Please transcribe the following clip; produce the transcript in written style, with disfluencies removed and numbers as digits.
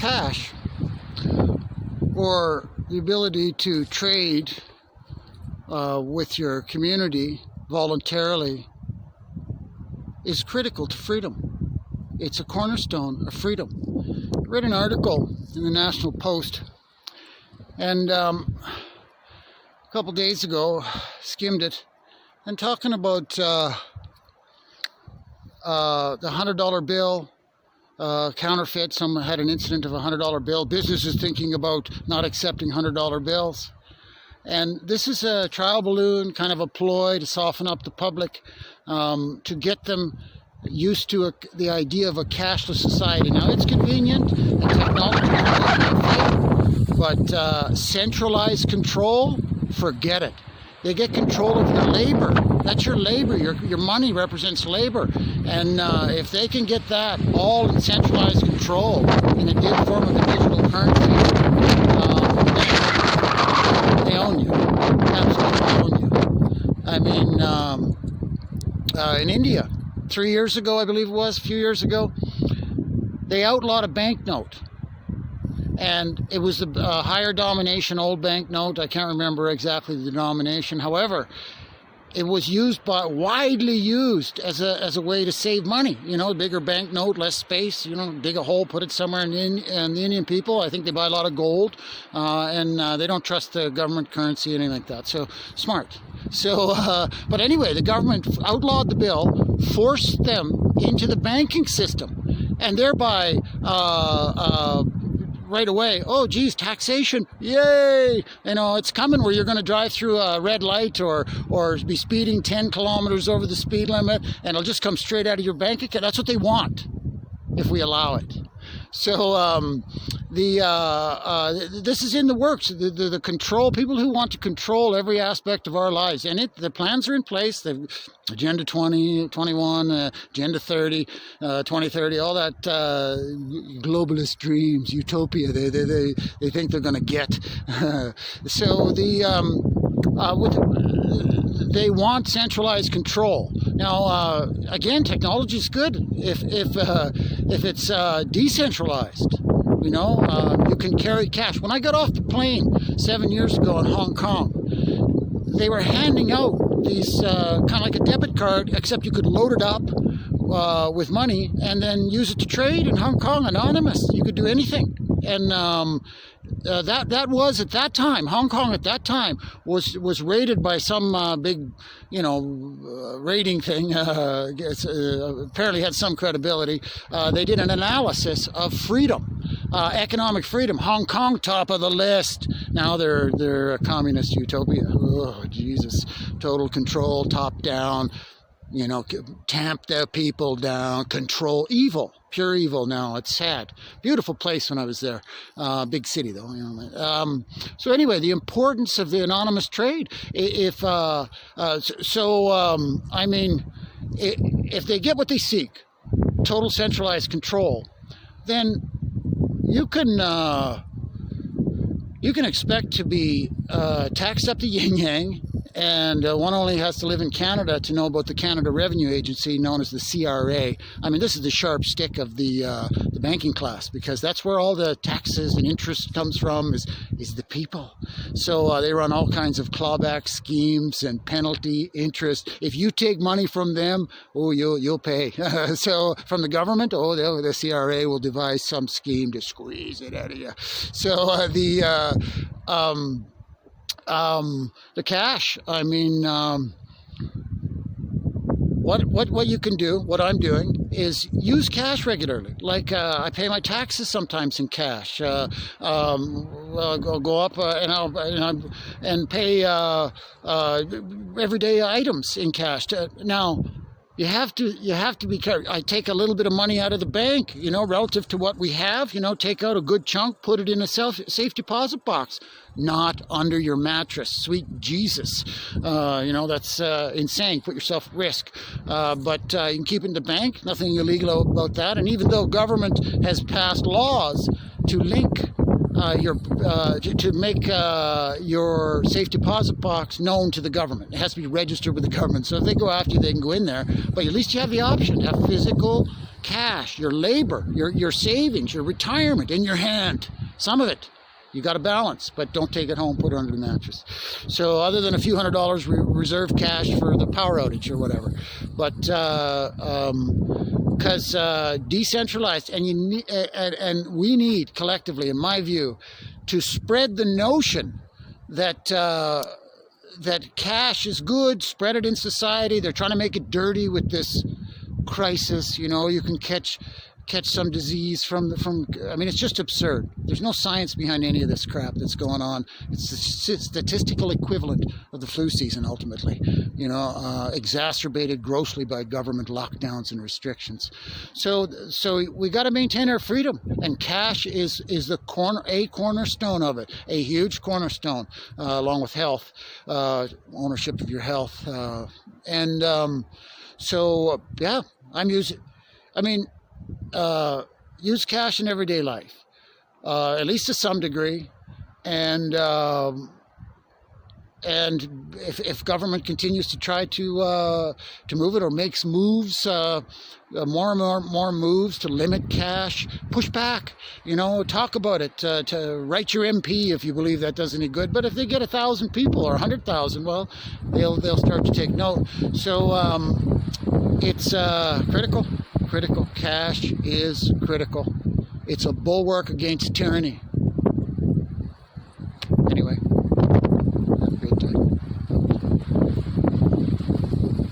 cash, or the ability to trade with your community voluntarily, is critical to freedom. It's a cornerstone of freedom. I read an article in the National Post, and a couple days ago, skimmed it, and talking about the $100 bill, counterfeit. Someone had an incident of a $100 bill. Businesses thinking about not accepting $100 bills. And this is a trial balloon, kind of a ploy to soften up the public, to get them used to the idea of a cashless society. Now, it's convenient and technology can favor, but centralized control, forget it. They get control of your labor. That's your labor. Your money represents labor. And if they can get that all in centralized control in a form of a digital currency, they own you. Absolutely own you. I mean, in India, 3 years ago, I believe it was, a few years ago, they outlawed a banknote. And it was a higher denomination old banknote. I can't remember exactly the denomination. However, it was widely used as a way to save money. You know, bigger banknote, less space. You know, dig a hole, put it somewhere. And the Indian people, I think they buy a lot of gold, and they don't trust the government currency, anything like that. So smart. So, but anyway, the government outlawed the bill, forced them into the banking system, and thereby right away, oh geez, taxation, yay! You know, it's coming where you're going to drive through a red light or be speeding 10 kilometers over the speed limit, and it'll just come straight out of your bank account. That's what they want if we allow it. So this is in the works. The control, people who want to control every aspect of our lives, and the plans are in place. The Agenda 2021, Agenda 30, 2030, all that globalist dreams, utopia. They think they're going to get. So they want centralized control. Now, again, technology is good if it's decentralized. You know, you can carry cash. When I got off the plane 7 years ago in Hong Kong, they were handing out these kind of like a debit card, except you could load it up with money and then use it to trade in Hong Kong, anonymous. You could do anything. And that was at that time, Hong Kong at that time was rated by some big, you know, rating thing. Apparently had some credibility. They did an analysis of freedom, economic freedom. Hong Kong top of the list. Now they're a communist utopia. Oh Jesus, total control, top down. You know, tamp their people down, control, evil, pure evil. Now it's sad. Beautiful place when I was there. Big city though. You know. So anyway, the importance of the anonymous trade. I mean, if they get what they seek, total centralized control, then you can expect to be taxed up the yin yang. And one only has to live in Canada to know about the Canada Revenue Agency, known as the CRA. I mean, this is the sharp stick of the banking class, because that's where all the taxes and interest comes from, is the people. So they run all kinds of clawback schemes and penalty interest. If you take money from them, oh, you'll pay. So from the government, oh, the CRA will devise some scheme to squeeze it out of you. So the cash, I mean, what you can do, what I'm doing, is use cash regularly. Like I pay my taxes sometimes in cash. I'll go up and pay everyday items in cash. Now, you have to be careful. I take a little bit of money out of the bank, you know, relative to what we have. You know, take out a good chunk, put it in a safe deposit box, not under your mattress. Sweet Jesus, you know, that's insane. Put yourself at risk. But you can keep it in the bank. Nothing illegal about that. And even though government has passed laws to link to make your safe deposit box known to the government. It has to be registered with the government. So if they go after you, they can go in there. But at least you have the option to have physical cash, your labor, your savings, your retirement in your hand. Some of it. You got to balance, but don't take it home, put it under the mattress. So other than a few $100s, reserve cash for the power outage or whatever. But because decentralized, and we need collectively, in my view, to spread the notion that that cash is good, spread it in society. They're trying to make it dirty with this crisis. You know, you can catch some disease from I mean, it's just absurd. There's no science behind any of this crap that's going on. It's the statistical equivalent of the flu season, ultimately, you know, exacerbated grossly by government lockdowns and restrictions. So we got to maintain our freedom, and cash is the cornerstone of it, a huge cornerstone, along with health, ownership of your health, so yeah, I'm using. I mean. Use cash in everyday life, at least to some degree, and if government continues to try to move it or makes moves, more and more moves to limit cash, push back. You know, talk about it. To write your MP if you believe that does any good. But if they get 1,000 people or 100,000, well, they'll start to take note. So it's critical. Critical. Cash is critical. It's a bulwark against tyranny. Anyway.